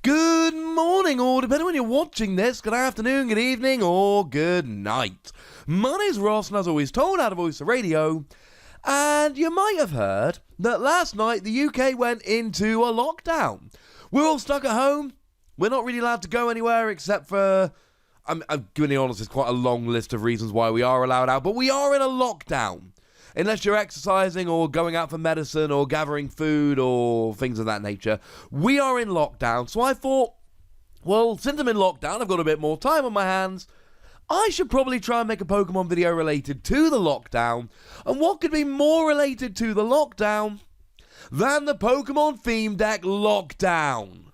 Good morning, or depending when you're watching this, good afternoon, good evening, or good night. My name's Ross, and as always, told out of Voice of Radio. And you might have heard that last night the UK went into a lockdown. We're all stuck at home. We're not really allowed to go anywhere except for... I'm giving you honest, there's quite a long list of reasons why we are allowed out, but we are in a lockdown. Unless you're exercising or going out for medicine or gathering food or things of that nature, we are in lockdown. So I thought, well, since I'm in lockdown, I've got a bit more time on my hands. I should probably try and make a Pokemon video related to the lockdown. And what could be more related to the lockdown than the Pokemon theme deck Lockdown?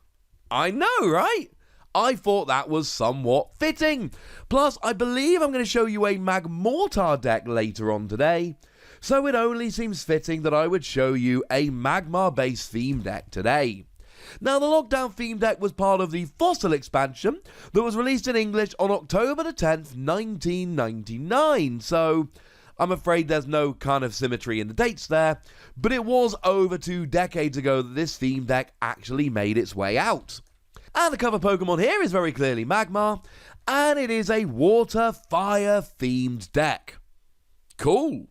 I know, right? I thought that was somewhat fitting. Plus, I believe I'm going to show you a Magmortar deck later on today. So it only seems fitting that I would show you a Magmar-based theme deck today. Now, the Lockdown theme deck was part of the Fossil expansion that was released in English on October the 10th, 1999. So I'm afraid there's no kind of symmetry in the dates there, but it was over 2 decades ago that this theme deck actually made its way out. And the cover Pokemon here is very clearly Magmar, and it is a Water-Fire themed deck. Cool.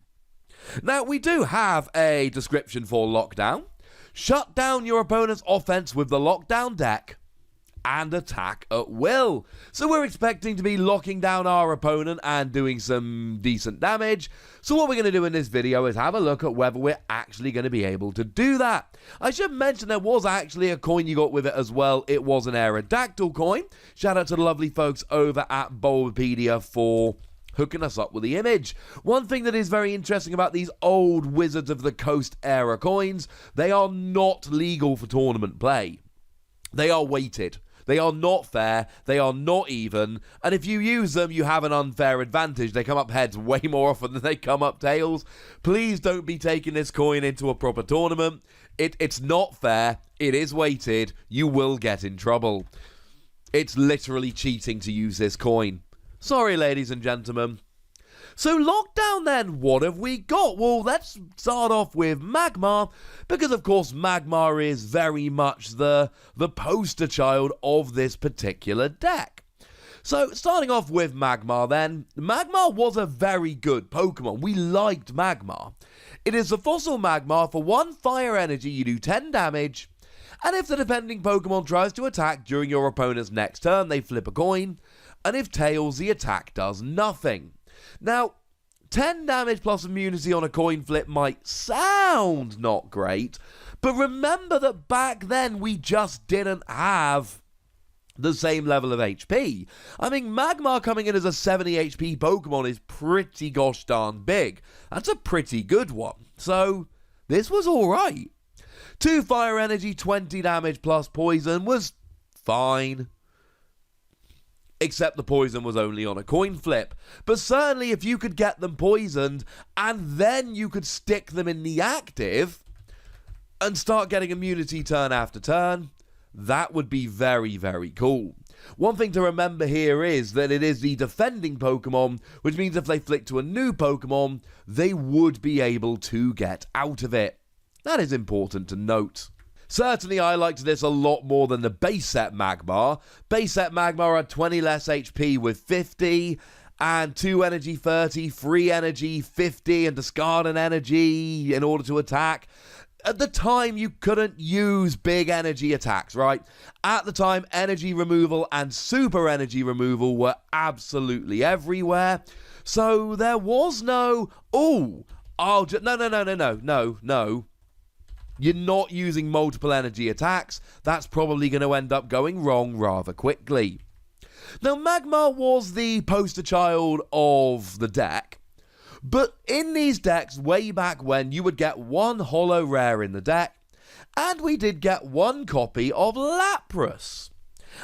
Now, we do have a description for Lockdown. Shut down your opponent's offense with the Lockdown deck and attack at will. So we're expecting to be locking down our opponent and doing some decent damage. So what we're going to do in this video is have a look at whether we're actually going to be able to do that. I should mention there was actually a coin you got with it as well. It was an Aerodactyl coin. Shout out to the lovely folks over at Bulbapedia for hooking us up with the image. One thing that is very interesting about these old Wizards of the Coast era coins, they are not legal for tournament play. They are weighted. They are not fair, they are not even, and if you use them, you have an unfair advantage. They come up heads way more often than they come up tails. Please don't be taking this coin into a proper tournament. It's not fair, it is weighted, you will get in trouble. It's literally cheating to use this coin. Sorry, ladies and gentlemen. So, Lockdown then, what have we got? Well, let's start off with Magmar, because of course Magmar is very much the poster child of this particular deck. So, starting off with Magmar then, Magmar was a very good Pokemon. We liked Magmar. It is the Fossil Magmar. For 1 Fire Energy, you do 10 damage, and if the defending Pokemon tries to attack during your opponent's next turn, they flip a coin, and if tails, the attack does nothing. Now, 10 damage plus immunity on a coin flip might sound not great, but remember that back then we just didn't have the same level of HP. I mean, Magmar coming in as a 70 HP Pokemon is pretty gosh darn big. That's a pretty good one. So, this was alright. 2 Fire Energy, 20 damage plus poison was fine. Except the poison was only on a coin flip. But certainly if you could get them poisoned and then you could stick them in the active and start getting immunity turn after turn, that would be very, very cool. One thing to remember here is that it is the defending Pokemon, which means if they flick to a new Pokemon, they would be able to get out of it. That is important to note. Certainly, I liked this a lot more than the base set Magmar. Base set Magmar had 20 less HP with 50, and 2 energy 30, 3 energy 50, and discard an energy in order to attack. At the time, you couldn't use big energy attacks, right? At the time, energy removal and super energy removal were absolutely everywhere. So there was no, no. You're not using multiple energy attacks. That's probably going to end up going wrong rather quickly. Now, Magmar was the poster child of the deck, but in these decks, way back when, you would get 1 holo rare in the deck, and we did get 1 copy of Lapras.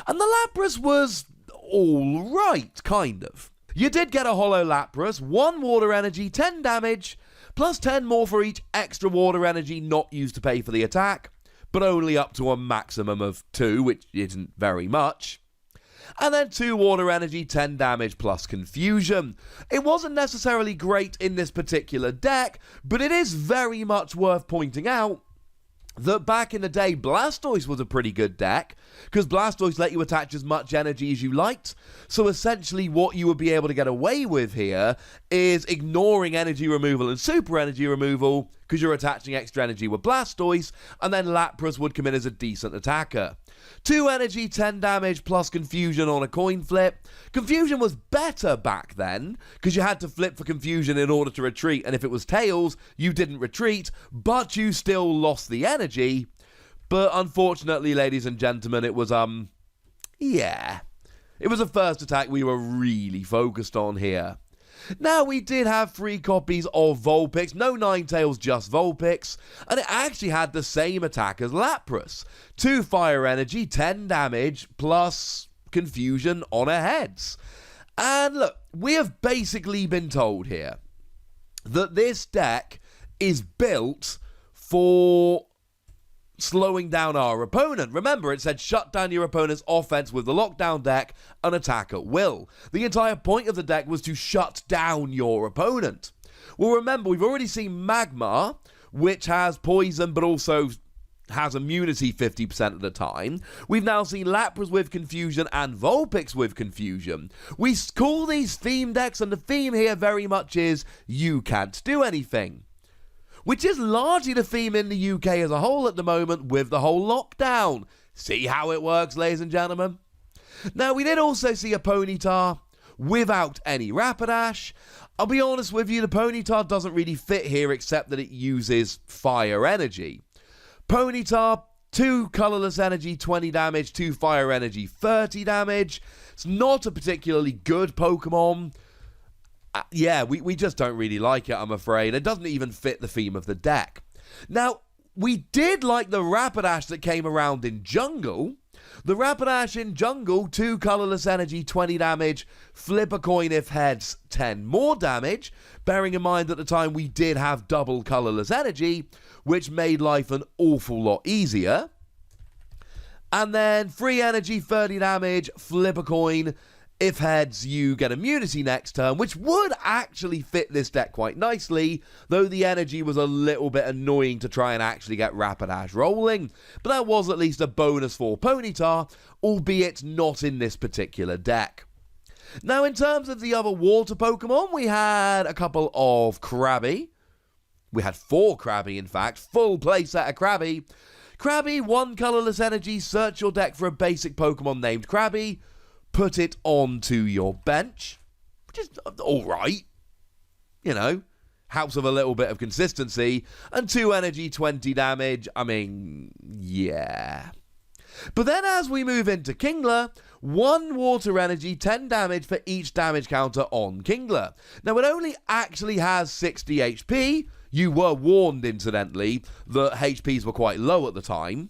And the Lapras was alright, kind of. You did get a holo Lapras, 1 water energy, 10 damage, plus 10 more for each extra water energy not used to pay for the attack, but only up to a maximum of 2, which isn't very much. And then 2 water energy, 10 damage plus confusion. It wasn't necessarily great in this particular deck, but it is very much worth pointing out that back in the day, Blastoise was a pretty good deck, because Blastoise let you attach as much energy as you liked. So essentially what you would be able to get away with here is ignoring energy removal and super energy removal, because you're attaching extra energy with Blastoise, and then Lapras would come in as a decent attacker. 2 energy, 10 damage, plus Confusion on a coin flip. Confusion was better back then, because you had to flip for Confusion in order to retreat, and if it was Tails, you didn't retreat, but you still lost the energy. But unfortunately, ladies and gentlemen, it was, yeah. It was the first attack we were really focused on here. Now, we did have 3 copies of Vulpix, no Ninetales, just Vulpix, and it actually had the same attack as Lapras. 2 fire energy, 10 damage, plus Confusion on her heads. And look, we have basically been told here that this deck is built for slowing down our opponent. Remember, it said shut down your opponent's offense with the lockdown deck and attack at will. The entire point of the deck was to shut down your opponent. Well, remember, we've already seen Magmar, which has poison but also has immunity 50% of the time. We've now seen Lapras with Confusion and Vulpix with Confusion. We call these theme decks, and the theme here very much is you can't do anything, which is largely the theme in the UK as a whole at the moment with the whole lockdown. See how it works, ladies and gentlemen? Now, we did also see a Ponyta without any Rapidash. I'll be honest with you, the Ponyta doesn't really fit here except that it uses fire energy. Ponyta, 2 colorless energy, 20 damage, 2 fire energy, 30 damage. It's not a particularly good Pokemon. Yeah, we just don't really like it, I'm afraid. It doesn't even fit the theme of the deck. Now, we did like the Rapidash that came around in Jungle. The Rapidash in Jungle, 2 colorless energy, 20 damage, flip a coin if heads, 10 more damage. Bearing in mind at the time we did have double colorless energy, which made life an awful lot easier. And then 3 energy, 30 damage, flip a coin. If heads, you get immunity next turn, which would actually fit this deck quite nicely, though the energy was a little bit annoying to try and actually get Rapidash rolling. But that was at least a bonus for Ponyta, albeit not in this particular deck. Now, in terms of the other water Pokemon, we had a couple of Krabby. We had 4 Krabby, in fact, full playset of Krabby. Krabby, 1 colorless energy, search your deck for a basic Pokemon named Krabby. Put it onto your bench, which is alright, you know, helps with a little bit of consistency, and 2 energy, 20 damage, I mean, yeah. But then as we move into Kingler, 1 water energy, 10 damage for each damage counter on Kingler. Now, it only actually has 60 HP, you were warned, incidentally, that HPs were quite low at the time.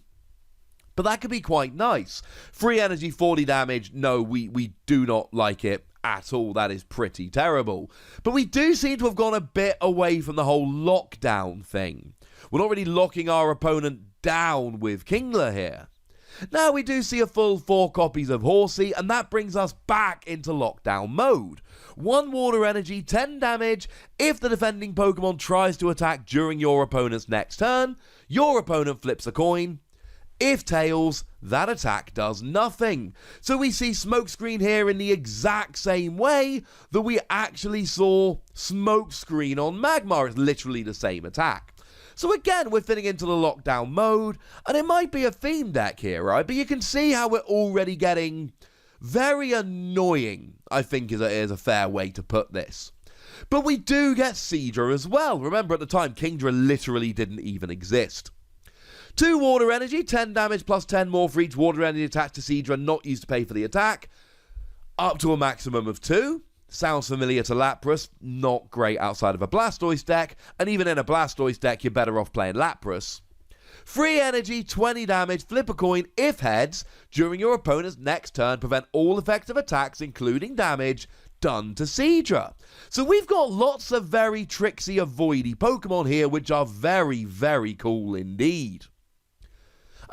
But that could be quite nice. 3 energy, 40 damage. No, we do not like it at all. That is pretty terrible. But we do seem to have gone a bit away from the whole lockdown thing. We're not really locking our opponent down with Kingler here. Now we do see a full 4 copies of Horsey, and that brings us back into lockdown mode. 1 water energy, 10 damage. If the defending Pokemon tries to attack during your opponent's next turn, your opponent flips a coin. If Tails, that attack does nothing. So we see Smokescreen here in the exact same way that we actually saw Smokescreen on Magmar. It's literally the same attack. So again, we're fitting into the lockdown mode, and it might be a theme deck here, right? But you can see how we're already getting very annoying, I think is a fair way to put this. But we do get Seadra as well. Remember, at the time, Kingdra literally didn't even exist. 2 water energy, 10 damage plus 10 more for each water energy attached to Seadra not used to pay for the attack. Up to a maximum of 2. Sounds familiar to Lapras. Not great outside of a Blastoise deck. And even in a Blastoise deck, you're better off playing Lapras. 3 energy, 20 damage, flip a coin. If heads, during your opponent's next turn, prevent all effective attacks, including damage, done to Seadra. So we've got lots of very tricksy, avoidy Pokemon here, which are very, very cool indeed.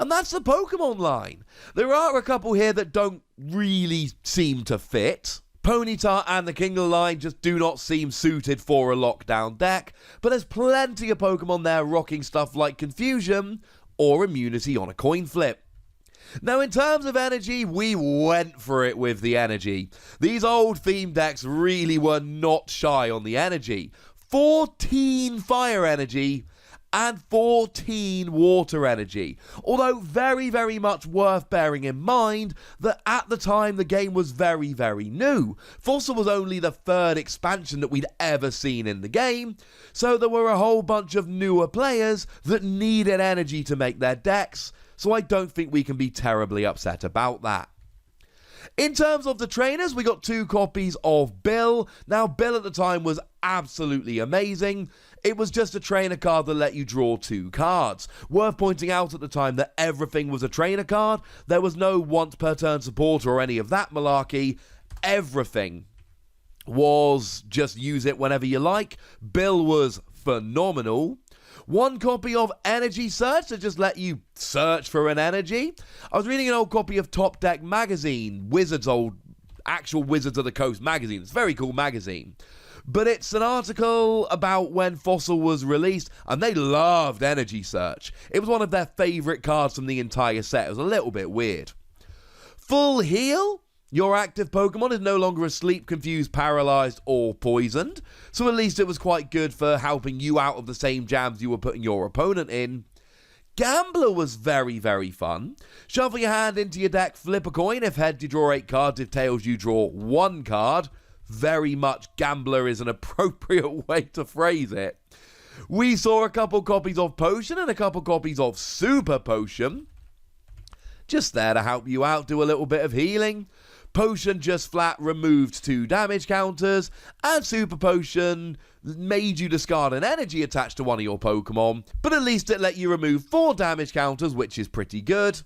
And that's the Pokemon line. There are a couple here that don't really seem to fit. Ponyta and the Kingler line just do not seem suited for a lockdown deck, but there's plenty of Pokemon there rocking stuff like Confusion or immunity on a coin flip. Now, in terms of energy, we went for it with the energy. These old theme decks really were not shy on the energy. 14 fire energy and 14 water energy. Although very, very much worth bearing in mind that at the time the game was very, very new. Fossil was only the third expansion that we'd ever seen in the game, so there were a whole bunch of newer players that needed energy to make their decks, so I don't think we can be terribly upset about that. In terms of the trainers, we got 2 copies of Bill. Now, Bill at the time was absolutely amazing. It was just a trainer card that let you draw 2 cards. Worth pointing out at the time that everything was a trainer card. There was no once per turn support or any of that malarkey. Everything was just use it whenever you like. Bill was phenomenal. 1 copy of Energy Search to just let you search for an energy. I was reading an old copy of Top Deck magazine, actual Wizards of the Coast magazine. It's a very cool magazine. But it's an article about when Fossil was released, and they loved Energy Search. It was one of their favourite cards from the entire set. It was a little bit weird. Full Heal. Your active Pokemon is no longer asleep, confused, paralysed, or poisoned. So at least it was quite good for helping you out of the same jams you were putting your opponent in. Gambler was very, very fun. Shuffle your hand into your deck, flip a coin. If heads, you draw 8 cards. If tails, you draw 1 card. Very much Gambler is an appropriate way to phrase it. We saw a couple copies of Potion and a couple copies of Super Potion. Just there to help you out, do a little bit of healing. Potion just flat removed 2 damage counters, and Super Potion made you discard an energy attached to one of your Pokemon, but at least it let you remove 4 damage counters, which is pretty good.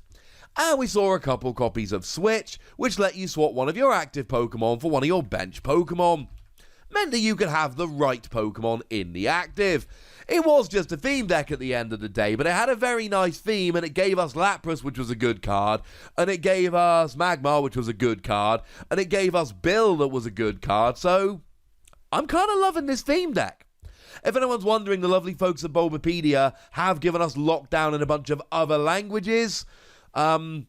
And we saw a couple copies of Switch, which let you swap one of your active Pokemon for one of your bench Pokemon. Meant that you could have the right Pokemon in the active. It was just a theme deck at the end of the day, but it had a very nice theme, and it gave us Lapras, which was a good card, and it gave us Magmar, which was a good card, and it gave us Bill, that was a good card, so I'm kind of loving this theme deck. If anyone's wondering, the lovely folks at Bulbapedia have given us Lockdown in a bunch of other languages. Yeah.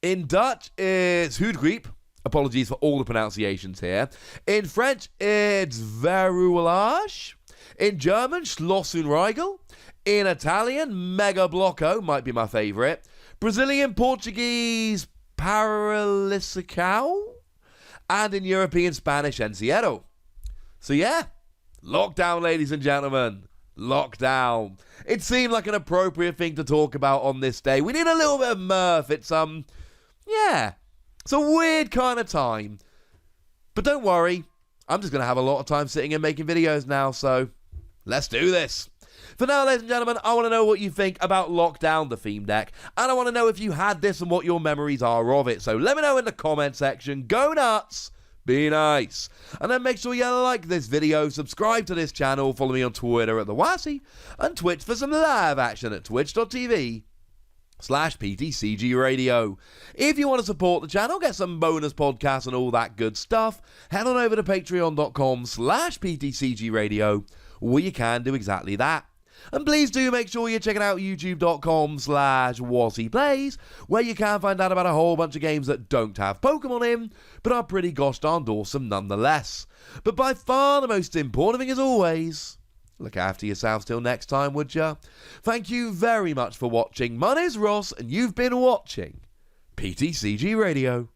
In Dutch, it's Hoedgriep. Apologies for all the pronunciations here. In French, it's Verroulage. In German, Schlossunriegel. In Italian, Mega Blocco, might be my favourite. Brazilian, Portuguese, Paralisicao. And in European Spanish, Encierro. So yeah, Lockdown, ladies and gentlemen. Lockdown. It seemed like an appropriate thing to talk about on this day. We need a little bit of mirth. It's, yeah. It's a weird kind of time. But don't worry, I'm just going to have a lot of time sitting and making videos now, so let's do this. For now, ladies and gentlemen, I want to know what you think about Lockdown, the theme deck, and I want to know if you had this and what your memories are of it. So let me know in the comment section. Go nuts! Be nice. And then make sure you like this video, subscribe to this channel, follow me on Twitter at TheWassy, and Twitch for some live action at twitch.tv/PTCGRadio. If you want to support the channel, get some bonus podcasts and all that good stuff, head on over to patreon.com/PTCGRadio, where you can do exactly that. And please do make sure you're checking out youtube.com/WassyPlays, where you can find out about a whole bunch of games that don't have Pokemon in, but are pretty gosh darned awesome nonetheless. But by far the most important thing, as always, look after yourselves till next time, would ya? Thank you very much for watching. My name's Ross, and you've been watching PTCG Radio.